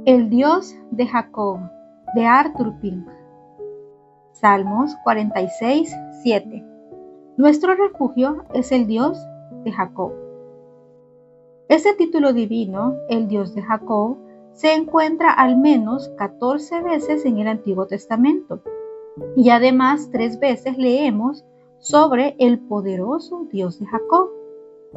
El Dios de Jacob, de Arthur Pink. Salmos 46, 7. Nuestro refugio es el Dios de Jacob. Ese título divino, el Dios de Jacob, se encuentra al menos 14 veces en el Antiguo Testamento. Y además 3 veces leemos sobre el poderoso Dios de Jacob.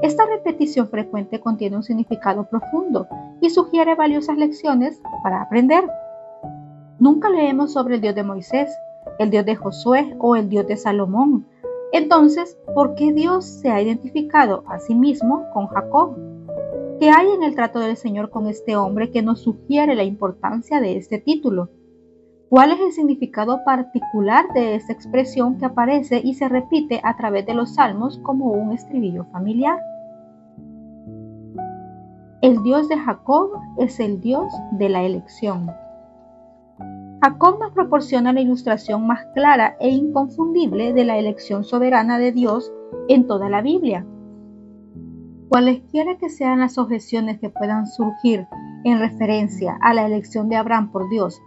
Esta repetición frecuente contiene un significado profundo y sugiere valiosas lecciones para aprender. Nunca leemos sobre el Dios de Moisés, el Dios de Josué o el Dios de Salomón. Entonces, ¿por qué Dios se ha identificado a sí mismo con Jacob? ¿Qué hay en el trato del Señor con este hombre que nos sugiere la importancia de este título? ¿Cuál es el significado particular de esta expresión que aparece y se repite a través de los salmos como un estribillo familiar? El Dios de Jacob es el Dios de la elección. Jacob nos proporciona la ilustración más clara e inconfundible de la elección soberana de Dios en toda la Biblia. Cualesquiera que sean las objeciones que puedan surgir en referencia a la elección de Abraham por Dios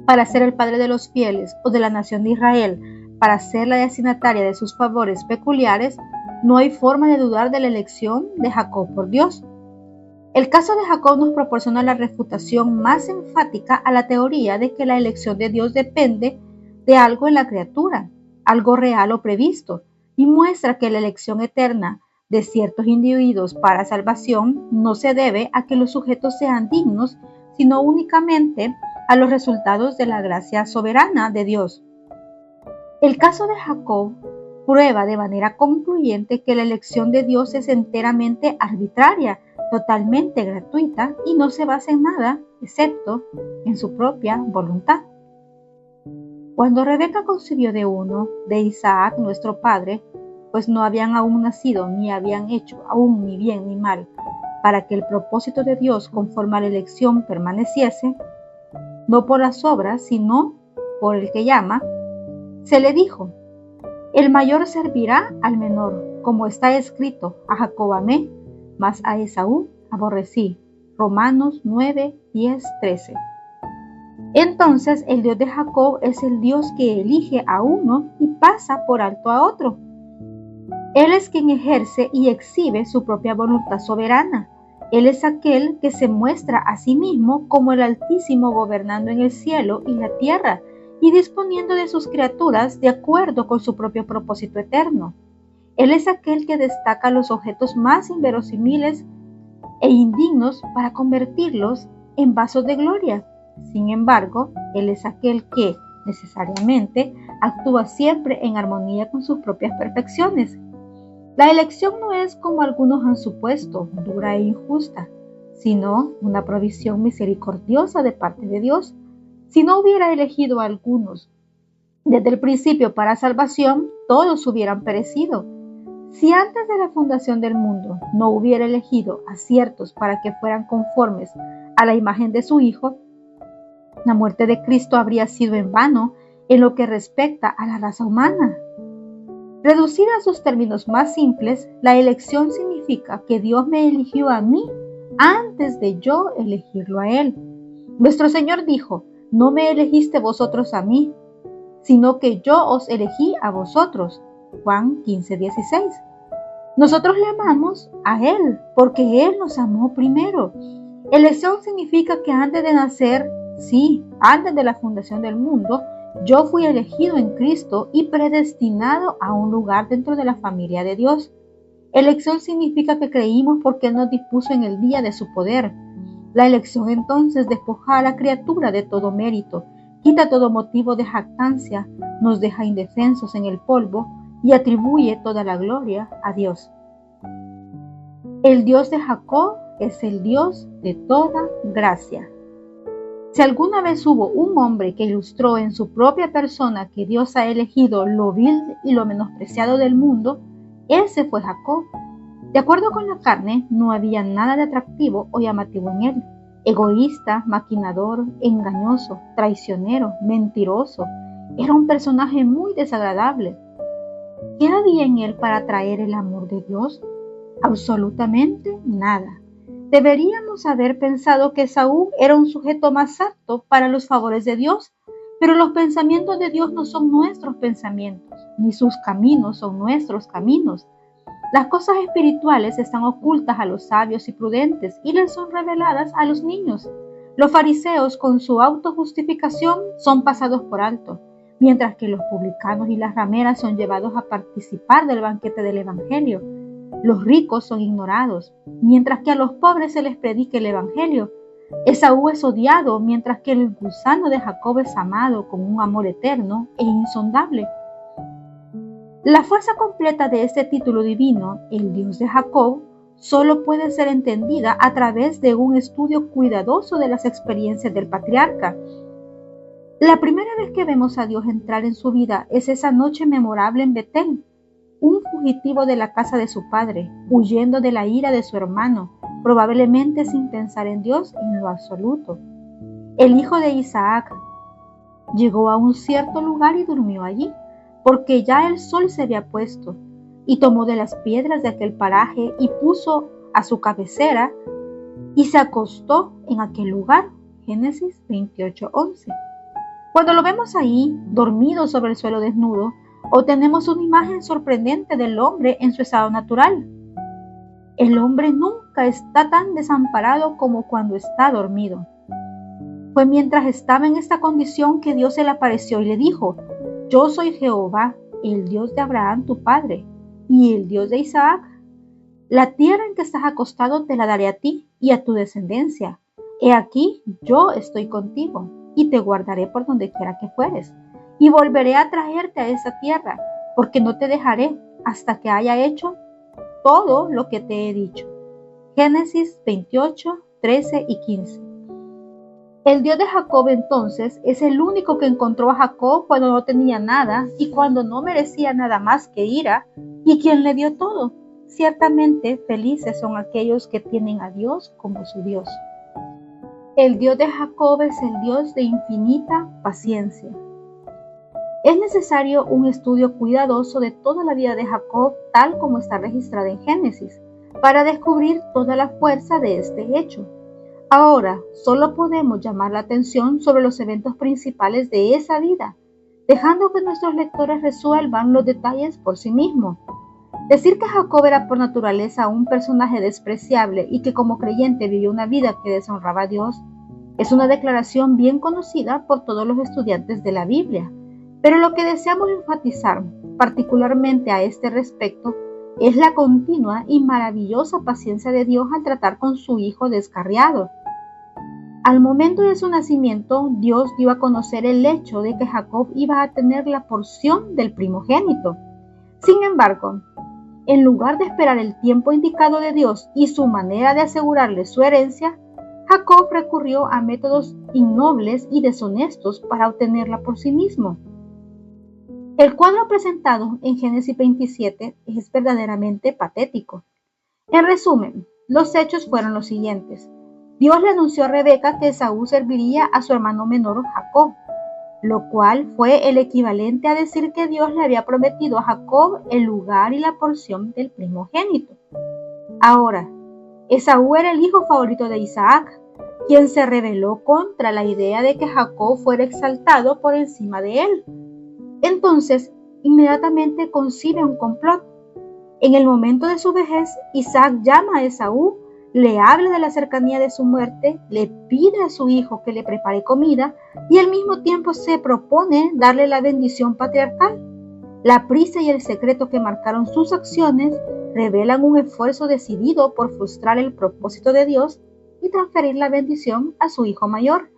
para ser el padre de los fieles o de la nación de Israel, para ser la destinataria de sus favores peculiares, no hay forma de dudar de la elección de Jacob por Dios. El caso de Jacob nos proporciona la refutación más enfática a la teoría de que la elección de Dios depende de algo en la criatura, algo real o previsto, y muestra que la elección eterna de ciertos individuos para salvación no se debe a que los sujetos sean dignos, sino únicamente a los resultados de la gracia soberana de Dios. El caso de Jacob prueba de manera concluyente que la elección de Dios es enteramente arbitraria, totalmente gratuita y no se basa en nada excepto en su propia voluntad. Cuando Rebeca concibió de uno, de Isaac nuestro padre, pues no habían aún nacido ni habían hecho aún ni bien ni mal, para que el propósito de Dios conforme a la elección permaneciese, no por las obras, sino por el que llama, se le dijo: el mayor servirá al menor, como está escrito: a Jacob amé, mas a Esaú aborrecí. Romanos 9, 10, 13. Entonces el Dios de Jacob es el Dios que elige a uno y pasa por alto a otro. Él es quien ejerce y exhibe su propia voluntad soberana. Él es aquel que se muestra a sí mismo como el Altísimo gobernando en el cielo y la tierra y disponiendo de sus criaturas de acuerdo con su propio propósito eterno. Él es aquel que destaca los objetos más inverosímiles e indignos para convertirlos en vasos de gloria. Sin embargo, Él es aquel que, necesariamente, actúa siempre en armonía con sus propias perfecciones. La elección no es, como algunos han supuesto, dura e injusta, sino una provisión misericordiosa de parte de Dios. Si no hubiera elegido a algunos desde el principio para salvación, todos hubieran perecido. Si antes de la fundación del mundo no hubiera elegido a ciertos para que fueran conformes a la imagen de su Hijo, la muerte de Cristo habría sido en vano en lo que respecta a la raza humana. Reducida a sus términos más simples, la elección significa que Dios me eligió a mí antes de yo elegirlo a Él. Nuestro Señor dijo: no me elegiste vosotros a mí, sino que yo os elegí a vosotros. Juan 15, 16. Nosotros le amamos a Él porque Él nos amó primero. Elección significa que antes de nacer, sí, antes de la fundación del mundo, yo fui elegido en Cristo y predestinado a un lugar dentro de la familia de Dios. Elección significa que creímos porque Él nos dispuso en el día de su poder. La elección entonces despoja a la criatura de todo mérito, quita todo motivo de jactancia, nos deja indefensos en el polvo y atribuye toda la gloria a Dios. El Dios de Jacob es el Dios de toda gracia. Si alguna vez hubo un hombre que ilustró en su propia persona que Dios ha elegido lo vil y lo menospreciado del mundo, ese fue Jacob. De acuerdo con la carne, no había nada de atractivo o llamativo en él. Egoísta, maquinador, engañoso, traicionero, mentiroso. Era un personaje muy desagradable. ¿Qué había en él para atraer el amor de Dios? Absolutamente nada. Deberíamos haber pensado que Esaú era un sujeto más apto para los favores de Dios, pero los pensamientos de Dios no son nuestros pensamientos, ni sus caminos son nuestros caminos. Las cosas espirituales están ocultas a los sabios y prudentes y les son reveladas a los niños. Los fariseos, con su autojustificación, son pasados por alto, mientras que los publicanos y las rameras son llevados a participar del banquete del Evangelio. Los ricos son ignorados, mientras que a los pobres se les predica el Evangelio. Esaú es odiado, mientras que el gusano de Jacob es amado con un amor eterno e insondable. La fuerza completa de este título divino, el Dios de Jacob, solo puede ser entendida a través de un estudio cuidadoso de las experiencias del patriarca. La primera vez que vemos a Dios entrar en su vida es esa noche memorable en Betel, un fugitivo de la casa de su padre, huyendo de la ira de su hermano, probablemente sin pensar en Dios en lo absoluto. El hijo de Isaac llegó a un cierto lugar y durmió allí, porque ya el sol se había puesto, y tomó de las piedras de aquel paraje y puso a su cabecera y se acostó en aquel lugar. Génesis 28:11. Cuando lo vemos ahí, dormido sobre el suelo desnudo, obtenemos una imagen sorprendente del hombre en su estado natural. El hombre nunca está tan desamparado como cuando está dormido. Fue mientras estaba en esta condición que Dios se le apareció y le dijo: Yo soy Jehová, el Dios de Abraham tu padre, y el Dios de Isaac. La tierra en que estás acostado te la daré a ti y a tu descendencia. He aquí, yo estoy contigo, y te guardaré por donde quiera que fueres, y volveré a traerte a esa tierra, porque no te dejaré hasta que haya hecho todo lo que te he dicho. Génesis 28, 13 y 15. El Dios de Jacob entonces es el único que encontró a Jacob cuando no tenía nada y cuando no merecía nada más que ira, y quien le dio todo. Ciertamente felices son aquellos que tienen a Dios como su Dios. El Dios de Jacob es el Dios de infinita paciencia. Es necesario un estudio cuidadoso de toda la vida de Jacob, tal como está registrada en Génesis, para descubrir toda la fuerza de este hecho. Ahora, solo podemos llamar la atención sobre los eventos principales de esa vida, dejando que nuestros lectores resuelvan los detalles por sí mismos. Decir que Jacob era por naturaleza un personaje despreciable y que como creyente vivió una vida que deshonraba a Dios, es una declaración bien conocida por todos los estudiantes de la Biblia. Pero lo que deseamos enfatizar, particularmente a este respecto, es la continua y maravillosa paciencia de Dios al tratar con su hijo descarriado. Al momento de su nacimiento, Dios dio a conocer el hecho de que Jacob iba a tener la porción del primogénito. Sin embargo, en lugar de esperar el tiempo indicado de Dios y su manera de asegurarle su herencia, Jacob recurrió a métodos innobles y deshonestos para obtenerla por sí mismo. El cuadro presentado en Génesis 27 es verdaderamente patético. En resumen, los hechos fueron los siguientes. Dios le anunció a Rebeca que Esaú serviría a su hermano menor Jacob, lo cual fue el equivalente a decir que Dios le había prometido a Jacob el lugar y la porción del primogénito. Ahora, Esaú era el hijo favorito de Isaac, quien se rebeló contra la idea de que Jacob fuera exaltado por encima de él. Entonces, inmediatamente concibe un complot. En el momento de su vejez, Isaac llama a Esaú, le habla de la cercanía de su muerte, le pide a su hijo que le prepare comida y al mismo tiempo se propone darle la bendición patriarcal. La prisa y el secreto que marcaron sus acciones revelan un esfuerzo decidido por frustrar el propósito de Dios y transferir la bendición a su hijo mayor.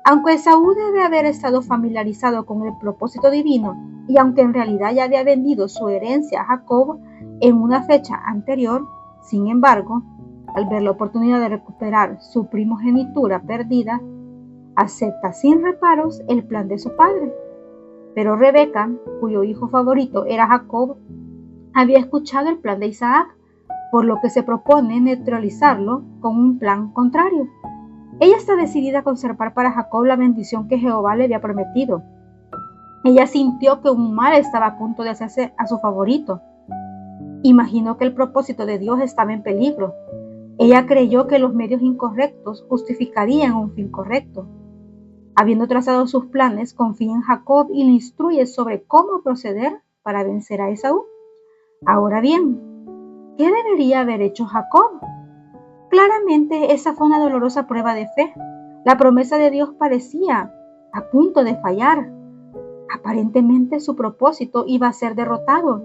Aunque Esaú debe haber estado familiarizado con el propósito divino y aunque en realidad ya había vendido su herencia a Jacob en una fecha anterior, sin embargo, al ver la oportunidad de recuperar su primogenitura perdida, acepta sin reparos el plan de su padre. Pero Rebeca, cuyo hijo favorito era Jacob, había escuchado el plan de Isaac, por lo que se propone neutralizarlo con un plan contrario. Ella está decidida a conservar para Jacob la bendición que Jehová le había prometido. Ella sintió que un mal estaba a punto de hacerse a su favorito. Imaginó que el propósito de Dios estaba en peligro. Ella creyó que los medios incorrectos justificarían un fin correcto. Habiendo trazado sus planes, confía en Jacob y le instruye sobre cómo proceder para vencer a Esaú. Ahora bien, ¿qué debería haber hecho Jacob? Claramente esa fue una dolorosa prueba de fe. La promesa de Dios parecía a punto de fallar. Aparentemente su propósito iba a ser derrotado.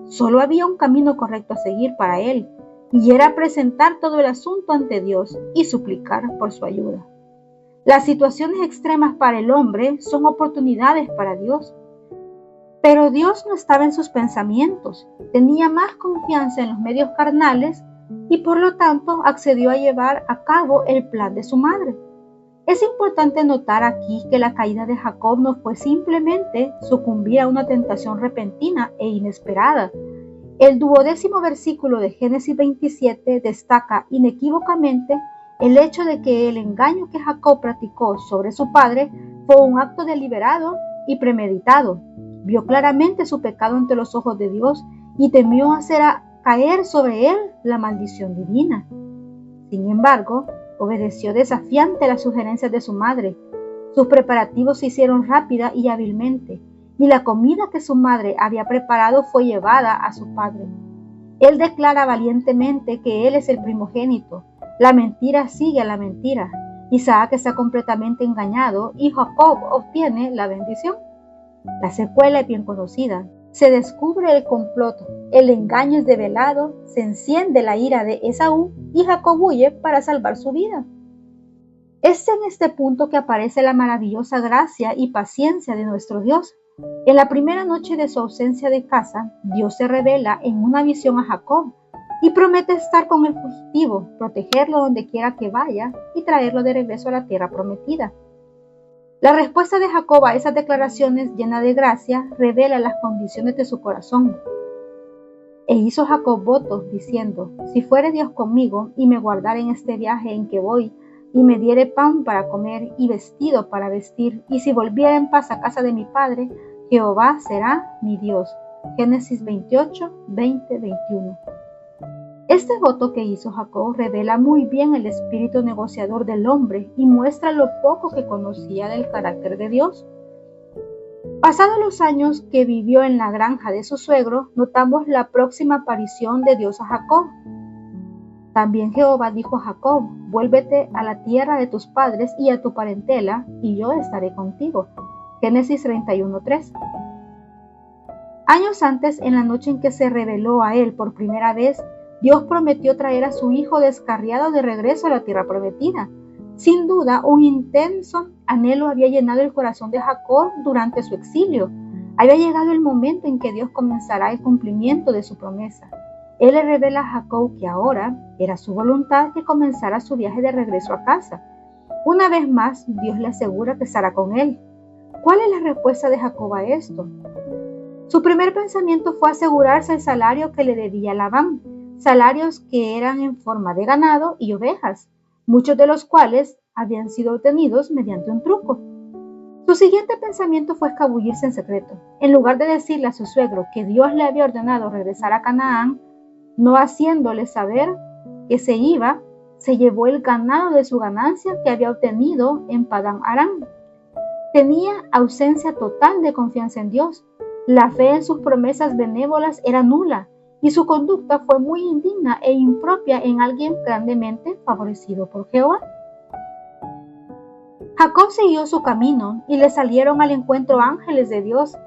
Solo había un camino correcto a seguir para él, y era presentar todo el asunto ante Dios y suplicar por su ayuda. Las situaciones extremas para el hombre son oportunidades para Dios. Pero Dios no estaba en sus pensamientos, tenía más confianza en los medios carnales y por lo tanto accedió a llevar a cabo el plan de su madre. Es importante notar aquí que la caída de Jacob no fue simplemente sucumbir a una tentación repentina e inesperada. El 12º versículo de Génesis 27 destaca inequívocamente el hecho de que el engaño que Jacob practicó sobre su padre fue un acto deliberado y premeditado. Vio claramente su pecado ante los ojos de Dios y temió hacer caer sobre él la maldición divina. Sin embargo, obedeció desafiante a las sugerencias de su madre. Sus preparativos se hicieron rápida y hábilmente, y la comida que su madre había preparado fue llevada a su padre. Él declara valientemente que él es el primogénito. La mentira sigue a la mentira. Isaac está completamente engañado y Jacob obtiene la bendición. La secuela es bien conocida. Se descubre el complot, el engaño es develado, se enciende la ira de Esaú y Jacob huye para salvar su vida. Es en este punto que aparece la maravillosa gracia y paciencia de nuestro Dios. En la primera noche de su ausencia de casa, Dios se revela en una visión a Jacob y promete estar con el fugitivo, protegerlo donde quiera que vaya y traerlo de regreso a la tierra prometida. La respuesta de Jacob a esas declaraciones llenas de gracia revela las condiciones de su corazón. E hizo Jacob votos diciendo: si fuere Dios conmigo y me guardare en este viaje en que voy, y me diere pan para comer y vestido para vestir, y si volviera en paz a casa de mi padre, Jehová será mi Dios. Génesis 28, 20, 21. Este voto que hizo Jacob revela muy bien el espíritu negociador del hombre y muestra lo poco que conocía del carácter de Dios. Pasados los años que vivió en la granja de su suegro, notamos la próxima aparición de Dios a Jacob. También Jehová dijo a Jacob: vuélvete a la tierra de tus padres y a tu parentela, y yo estaré contigo. Génesis 31:3. Años antes, en la noche en que se reveló a él por primera vez, Dios prometió traer a su hijo descarriado de regreso a la tierra prometida. Sin duda, un intenso anhelo había llenado el corazón de Jacob durante su exilio. Había llegado el momento en que Dios comenzará el cumplimiento de su promesa. Él le revela a Jacob que ahora era su voluntad que comenzara su viaje de regreso a casa. Una vez más, Dios le asegura que estará con él. ¿Cuál es la respuesta de Jacob a esto? Su primer pensamiento fue asegurarse el salario que le debía Labán, salarios que eran en forma de ganado y ovejas, muchos de los cuales habían sido obtenidos mediante un truco. Su siguiente pensamiento fue escabullirse en secreto. En lugar de decirle a su suegro que Dios le había ordenado regresar a Canaán, no haciéndole saber que se iba, se llevó el ganado de su ganancia que había obtenido en Padán Aram. Tenía ausencia total de confianza en Dios. La fe en sus promesas benévolas era nula y su conducta fue muy indigna e impropia en alguien grandemente favorecido por Jehová. Jacob siguió su camino y le salieron al encuentro ángeles de Dios.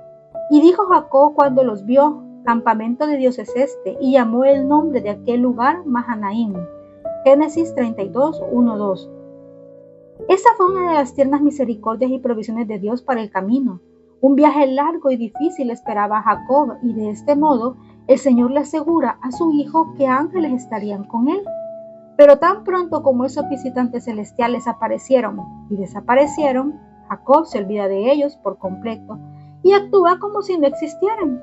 Y dijo Jacob cuando los vio: campamento de Dios es este, y llamó el nombre de aquel lugar Mahanaim. Génesis 32, 1, 2. Esa fue una de las tiernas misericordias y provisiones de Dios para el camino. Un viaje largo y difícil esperaba a Jacob, y de este modo el Señor le asegura a su hijo que ángeles estarían con él. Pero tan pronto como esos visitantes celestiales aparecieron y desaparecieron, Jacob se olvida de ellos por completo y actúa como si no existieran.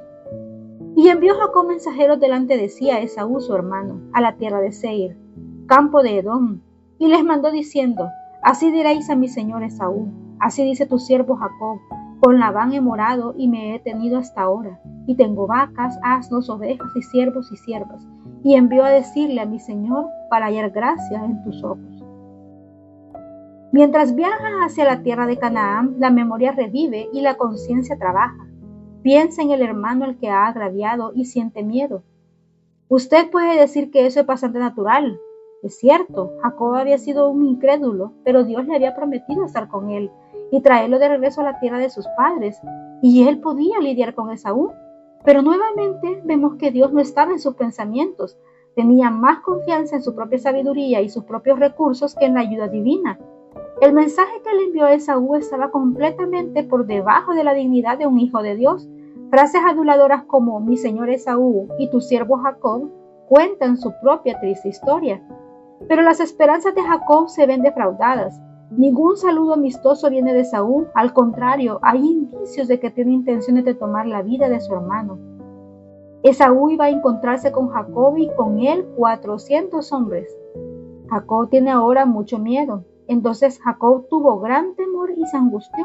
Y envió Jacob mensajeros delante de sí a Esaú su hermano, a la tierra de Seir, campo de Edom, y les mandó diciendo: así diréis a mi señor Esaú, así dice tu siervo Jacob: con Labán he morado y me he tenido hasta ahora, y tengo vacas, asnos, ovejas y siervos y siervas, y envió a decirle a mi Señor para hallar gracia en tus ojos. Mientras viaja hacia la tierra de Canaán, la memoria revive y la conciencia trabaja. Piensa en el hermano al que ha agraviado y siente miedo. Usted puede decir que eso es bastante natural. Es cierto, Jacob había sido un incrédulo, pero Dios le había prometido estar con él y traerlo de regreso a la tierra de sus padres, y él podía lidiar con Esaú. Pero nuevamente vemos que Dios no estaba en sus pensamientos, tenía más confianza en su propia sabiduría y sus propios recursos que en la ayuda divina. El mensaje que le envió a Esaú estaba completamente por debajo de la dignidad de un hijo de Dios. Frases aduladoras como mi señor Esaú y tu siervo Jacob cuentan su propia triste historia. Pero las esperanzas de Jacob se ven defraudadas. Ningún saludo amistoso viene de Esaú, al contrario, hay indicios de que tiene intenciones de tomar la vida de su hermano. Esaú iba a encontrarse con Jacob y con él 400 hombres. Jacob tiene ahora mucho miedo. Entonces Jacob tuvo gran temor y se angustió,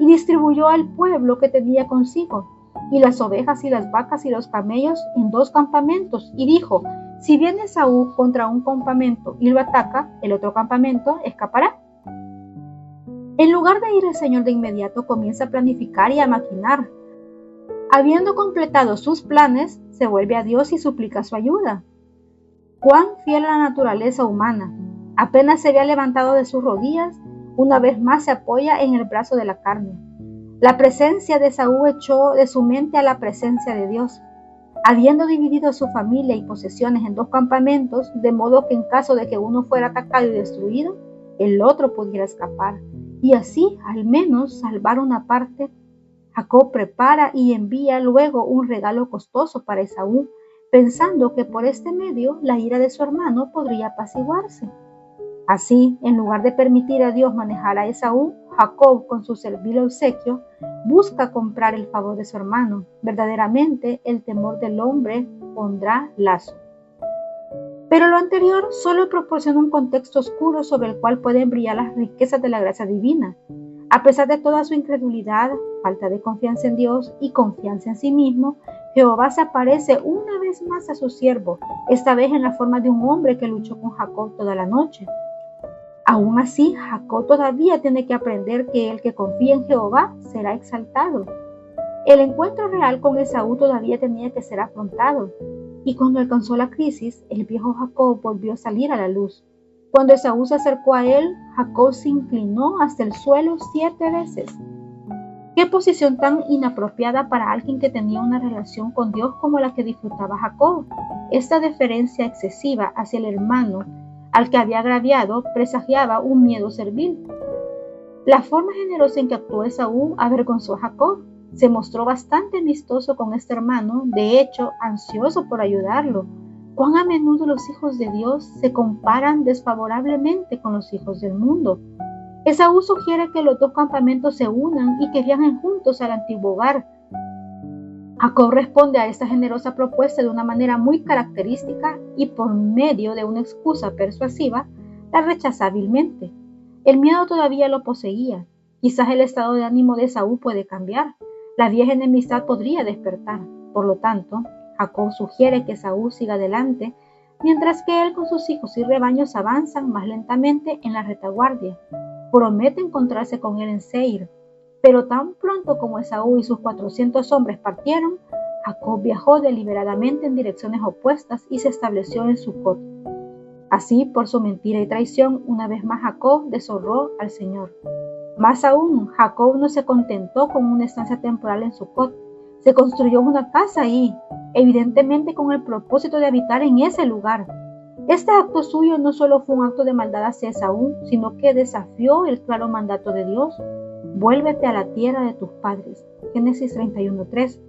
y distribuyó al pueblo que tenía consigo, y las ovejas y las vacas y los camellos en 2 campamentos, y dijo, si viene Esaú contra un campamento y lo ataca, el otro campamento escapará. En lugar de ir el Señor de inmediato, comienza a planificar y a maquinar. Habiendo completado sus planes, se vuelve a Dios y suplica su ayuda. Cuán fiel a la naturaleza humana. Apenas se había levantado de sus rodillas, una vez más se apoya en el brazo de la carne. La presencia de Esaú echó de su mente a la presencia de Dios, habiendo dividido su familia y posesiones en 2 campamentos, de modo que en caso de que uno fuera atacado y destruido, el otro pudiera escapar, y así al menos salvar una parte. Jacob prepara y envía luego un regalo costoso para Esaú, pensando que por este medio la ira de su hermano podría apaciguarse. Así, en lugar de permitir a Dios manejar a Esaú, Jacob, con su servil obsequio, busca comprar el favor de su hermano. Verdaderamente, el temor del hombre pondrá lazo. Pero lo anterior solo proporciona un contexto oscuro sobre el cual pueden brillar las riquezas de la gracia divina. A pesar de toda su incredulidad, falta de confianza en Dios y confianza en sí mismo, Jehová se aparece una vez más a su siervo, esta vez en la forma de un hombre que luchó con Jacob toda la noche. Aún así, Jacob todavía tiene que aprender que el que confía en Jehová será exaltado. El encuentro real con Esaú todavía tenía que ser afrontado, y cuando alcanzó la crisis, el viejo Jacob volvió a salir a la luz. Cuando Esaú se acercó a él, Jacob se inclinó hasta el suelo 7 veces. Qué posición tan inapropiada para alguien que tenía una relación con Dios como la que disfrutaba Jacob. Esta deferencia excesiva hacia el hermano al que había agraviado presagiaba un miedo servil. La forma generosa en que actuó Esaú avergonzó a Jacob. Se mostró bastante amistoso con este hermano, de hecho, ansioso por ayudarlo. Cuán a menudo los hijos de Dios se comparan desfavorablemente con los hijos del mundo. Esaú sugiere que los 2 campamentos se unan y que viajen juntos al antiguo hogar. Jacob responde a esta generosa propuesta de una manera muy característica y por medio de una excusa persuasiva, la rechaza hábilmente. El miedo todavía lo poseía. Quizás el estado de ánimo de Esaú puede cambiar. La vieja enemistad podría despertar. Por lo tanto, Jacob sugiere que Esaú siga adelante, mientras que él con sus hijos y rebaños avanzan más lentamente en la retaguardia. Promete encontrarse con él en Seir. Pero tan pronto como Esaú y sus 400 hombres partieron, Jacob viajó deliberadamente en direcciones opuestas y se estableció en Sucot. Así, por su mentira y traición, una vez más Jacob deshonró al Señor. Más aún, Jacob no se contentó con una estancia temporal en Sucot, se construyó una casa ahí, evidentemente con el propósito de habitar en ese lugar. Este acto suyo no solo fue un acto de maldad hacia Esaú, sino que desafió el claro mandato de Dios. Vuélvete a la tierra de tus padres. Génesis 31:3.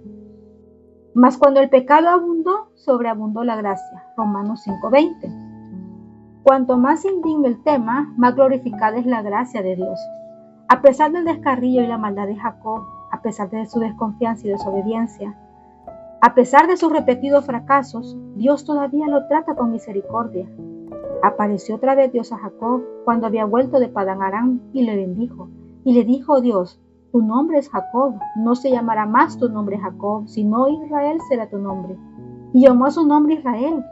Mas cuando el pecado abundó, sobreabundó la gracia. Romanos 5:20. Cuanto más indigno el tema, más glorificada es la gracia de Dios. A pesar del descarrío y la maldad de Jacob, a pesar de su desconfianza y desobediencia, a pesar de sus repetidos fracasos, Dios todavía lo trata con misericordia. Apareció otra vez Dios a Jacob cuando había vuelto de Padán Aram y le bendijo. Y le dijo Dios, tu nombre es Jacob, no se llamará más tu nombre Jacob, sino Israel será tu nombre. Y llamó a su nombre Israel.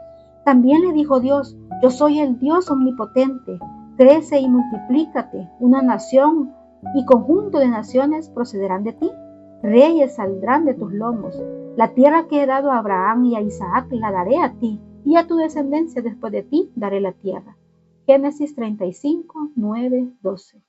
También le dijo Dios: yo soy el Dios omnipotente, crece y multiplícate, una nación y conjunto de naciones procederán de ti, reyes saldrán de tus lomos. La tierra que he dado a Abraham y a Isaac la daré a ti, y a tu descendencia después de ti daré la tierra. Génesis 35, 9, 12.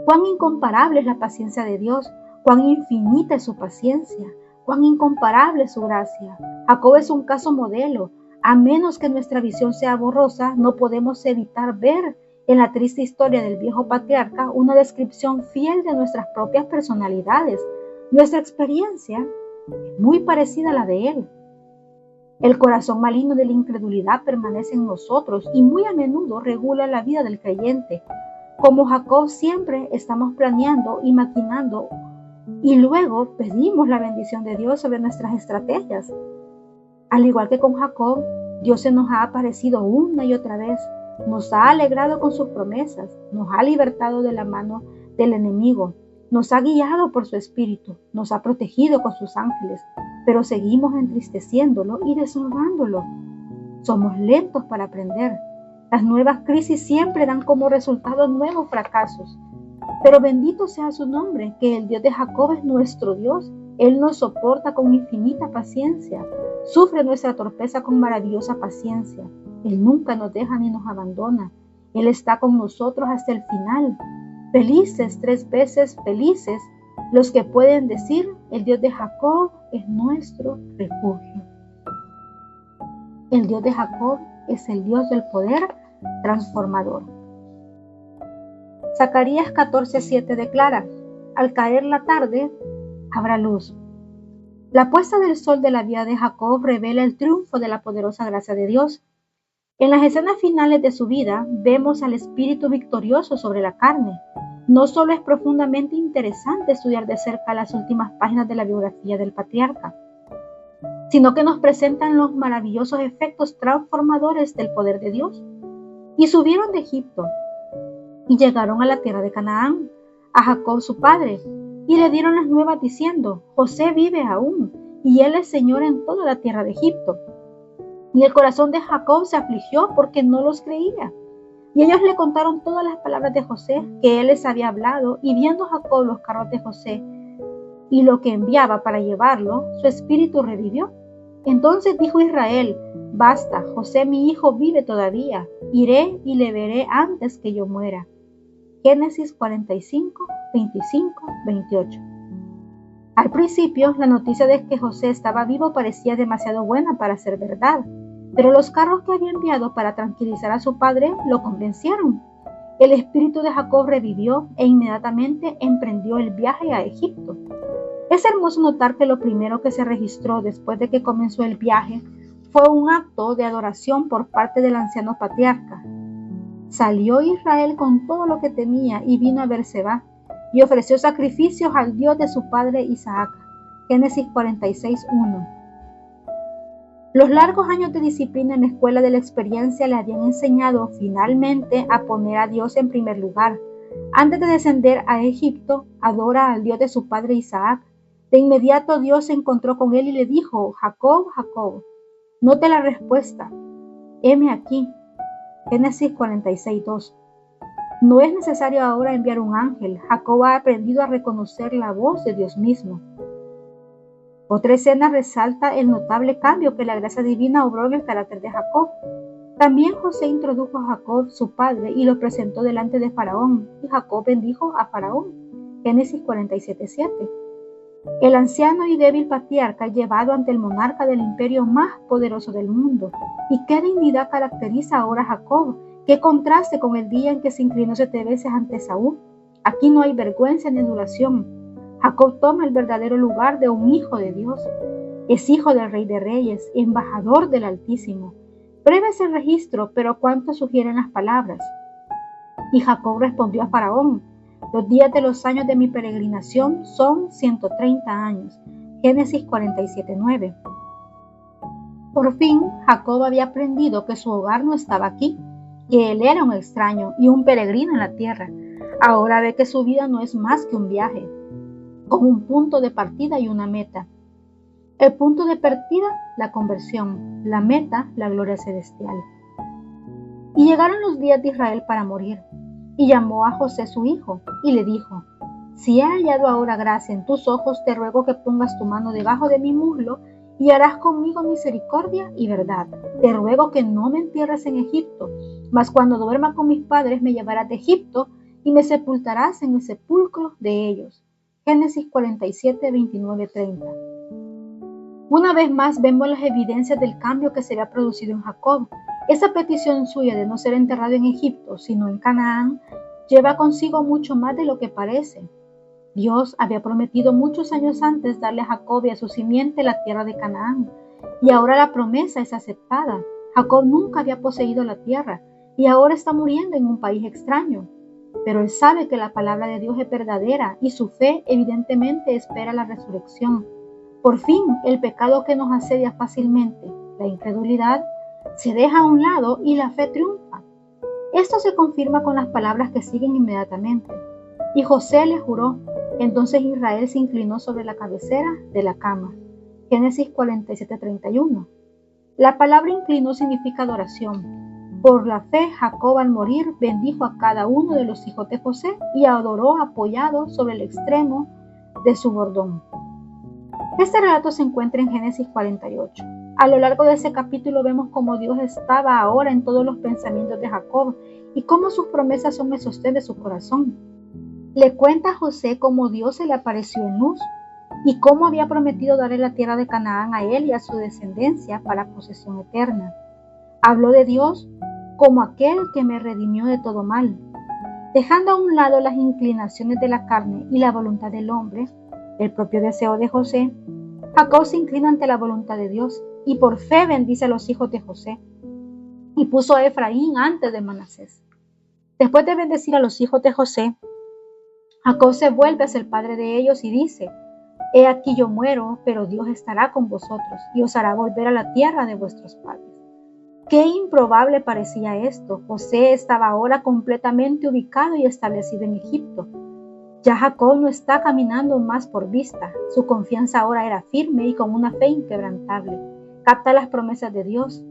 Cuán incomparable es la paciencia de Dios, cuán infinita es su paciencia, cuán incomparable es su gracia. Jacob es un caso modelo. A menos que nuestra visión sea borrosa, no podemos evitar ver en la triste historia del viejo patriarca una descripción fiel de nuestras propias personalidades. Nuestra experiencia es muy parecida a la de él. El corazón maligno de la incredulidad permanece en nosotros y muy a menudo regula la vida del creyente. Como Jacob, siempre estamos planeando y maquinando y luego pedimos la bendición de Dios sobre nuestras estrategias. Al igual que con Jacob, Dios se nos ha aparecido una y otra vez, nos ha alegrado con sus promesas, nos ha libertado de la mano del enemigo, nos ha guiado por su espíritu, nos ha protegido con sus ángeles, pero seguimos entristeciéndolo y deshonrándolo. Somos lentos para aprender. Las nuevas crisis siempre dan como resultado nuevos fracasos. Pero bendito sea su nombre, que el Dios de Jacob es nuestro Dios. Él nos soporta con infinita paciencia, sufre nuestra torpeza con maravillosa paciencia. Él nunca nos deja ni nos abandona. Él está con nosotros hasta el final. Felices, 3 veces felices, los que pueden decir: el Dios de Jacob es nuestro refugio. El Dios de Jacob es el Dios del poder transformador. Zacarías 14:7 declara: al caer la tarde, habrá luz. La puesta del sol de la vida de Jacob revela el triunfo de la poderosa gracia de Dios. En las escenas finales de su vida, vemos al espíritu victorioso sobre la carne. No solo es profundamente interesante estudiar de cerca las últimas páginas de la biografía del patriarca, sino que nos presentan los maravillosos efectos transformadores del poder de Dios. Y subieron de Egipto y llegaron a la tierra de Canaán, a Jacob su padre, y le dieron las nuevas diciendo: José vive aún, y él es señor en toda la tierra de Egipto. Y el corazón de Jacob se afligió porque no los creía. Y ellos le contaron todas las palabras de José que él les había hablado, y viendo Jacob los carros de José y lo que enviaba para llevarlo, su espíritu revivió. Entonces dijo Israel: basta, José mi hijo vive todavía, iré y le veré antes que yo muera. Génesis 45, 25, 28. Al principio, la noticia de que José estaba vivo parecía demasiado buena para ser verdad, pero los carros que había enviado para tranquilizar a su padre lo convencieron. El espíritu de Jacob revivió e inmediatamente emprendió el viaje a Egipto. Es hermoso notar que lo primero que se registró después de que comenzó el viaje fue un acto de adoración por parte del anciano patriarca. Salió Israel con todo lo que tenía y vino a Berseba y ofreció sacrificios al Dios de su padre Isaac. Génesis 46:1. Los largos años de disciplina en la escuela de la experiencia le habían enseñado finalmente a poner a Dios en primer lugar. Antes de descender a Egipto, adora al Dios de su padre Isaac. De inmediato Dios se encontró con él y le dijo: Jacob, Jacob. Note la respuesta: heme aquí. Génesis 46:2. No es necesario ahora enviar un ángel. Jacob ha aprendido a reconocer la voz de Dios mismo. Otra escena resalta el notable cambio que la gracia divina obró en el carácter de Jacob. También José introdujo a Jacob, su padre, y lo presentó delante de Faraón, y Jacob bendijo a Faraón. Génesis 47:7. El anciano y débil patriarca llevado ante el monarca del imperio más poderoso del mundo. ¿Y qué dignidad caracteriza ahora a Jacob? ¿Qué contraste con el día en que se inclinó 7 veces ante Saúl? Aquí no hay vergüenza ni adulación. Jacob toma el verdadero lugar de un hijo de Dios. Es hijo del Rey de Reyes, embajador del Altísimo. Breve es el registro, pero cuánto sugieren las palabras. Y Jacob respondió a Faraón: los días de los años de mi peregrinación son 130 años. Génesis 47:9. Por fin, Jacob había aprendido que su hogar no estaba aquí, que él era un extraño y un peregrino en la tierra. Ahora ve que su vida no es más que un viaje, con un punto de partida y una meta. El punto de partida, la conversión. La meta, la gloria celestial. Y llegaron los días de Israel para morir. Y llamó a José su hijo, y le dijo: si he hallado ahora gracia en tus ojos, te ruego que pongas tu mano debajo de mi muslo, y harás conmigo misericordia y verdad. Te ruego que no me entierres en Egipto, mas cuando duerma con mis padres me llevarás de Egipto, y me sepultarás en el sepulcro de ellos. Génesis 47, 29, 30. Una vez más vemos las evidencias del cambio que se había producido en Jacob. Esa petición suya de no ser enterrado en Egipto, sino en Canaán, lleva consigo mucho más de lo que parece. Dios había prometido muchos años antes darle a Jacob y a su simiente la tierra de Canaán, y ahora la promesa es aceptada. Jacob nunca había poseído la tierra, y ahora está muriendo en un país extraño. Pero él sabe que la palabra de Dios es verdadera, y su fe evidentemente espera la resurrección. Por fin, el pecado que nos asedia fácilmente, la incredulidad, se deja a un lado y la fe triunfa. Esto se confirma con las palabras que siguen inmediatamente. Y José le juró. Entonces Israel se inclinó sobre la cabecera de la cama. Génesis 47:31. La palabra inclinó significa adoración. Por la fe, Jacob al morir bendijo a cada uno de los hijos de José y adoró apoyado sobre el extremo de su bordón. Este relato se encuentra en Génesis 48. A lo largo de ese capítulo vemos cómo Dios estaba ahora en todos los pensamientos de Jacob y cómo sus promesas son el sostén de su corazón. Le cuenta a José cómo Dios se le apareció en luz y cómo había prometido darle la tierra de Canaán a él y a su descendencia para posesión eterna. Habló de Dios como aquel que me redimió de todo mal. Dejando a un lado las inclinaciones de la carne y la voluntad del hombre, el propio deseo de José, Jacob se inclina ante la voluntad de Dios y por fe bendice a los hijos de José y puso a Efraín antes de Manasés. Después de bendecir a los hijos de José, Jacob se vuelve hacia el padre de ellos y dice: he aquí yo muero, pero Dios estará con vosotros y os hará volver a la tierra de vuestros padres. Qué improbable parecía esto. José estaba ahora completamente ubicado y establecido en Egipto. Ya Jacob no está caminando más por vista. Su confianza ahora era firme y con una fe inquebrantable. Capta las promesas de Dios,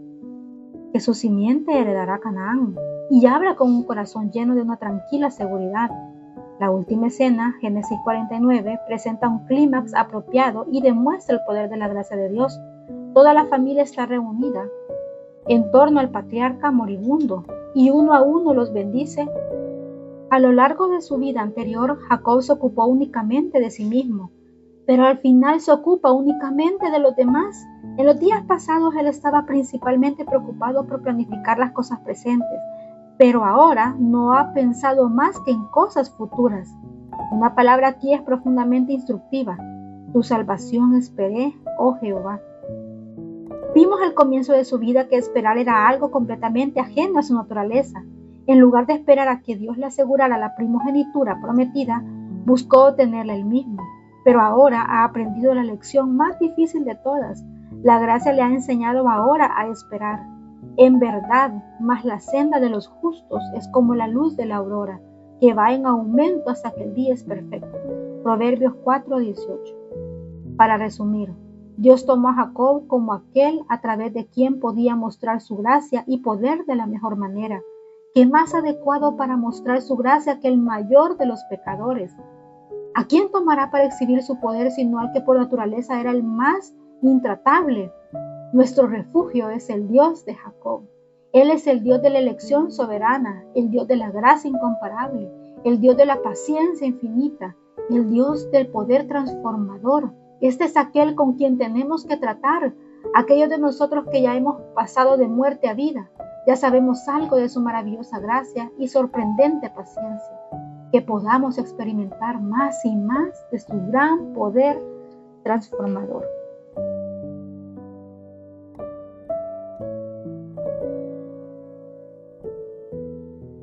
que su simiente heredará Canaán, y habla con un corazón lleno de una tranquila seguridad. La última escena, Génesis 49, presenta un clímax apropiado y demuestra el poder de la gracia de Dios. Toda la familia está reunida en torno al patriarca moribundo y uno a uno los bendice. A lo largo de su vida anterior, Jacob se ocupó únicamente de sí mismo, pero al final se ocupa únicamente de los demás. En los días pasados él estaba principalmente preocupado por planificar las cosas presentes, pero ahora no ha pensado más que en cosas futuras. Una palabra aquí es profundamente instructiva: tu salvación esperé, oh Jehová. Vimos al comienzo de su vida que esperar era algo completamente ajeno a su naturaleza. En lugar de esperar a que Dios le asegurara la primogenitura prometida, buscó obtenerla él mismo. Pero ahora ha aprendido la lección más difícil de todas. La gracia le ha enseñado ahora a esperar. En verdad, mas la senda de los justos es como la luz de la aurora, que va en aumento hasta que el día es perfecto. Proverbios 4:18. Para resumir, Dios tomó a Jacob como aquel a través de quien podía mostrar su gracia y poder de la mejor manera. ¿Qué más adecuado para mostrar su gracia que el mayor de los pecadores? ¿A quién tomará para exhibir su poder sino al que por naturaleza era el más intratable? Nuestro refugio es el Dios de Jacob. Él es el Dios de la elección soberana, el Dios de la gracia incomparable, el Dios de la paciencia infinita, el Dios del poder transformador. Este es aquel con quien tenemos que tratar, aquellos de nosotros que ya hemos pasado de muerte a vida. Ya sabemos algo de su maravillosa gracia y sorprendente paciencia, que podamos experimentar más y más de su gran poder transformador.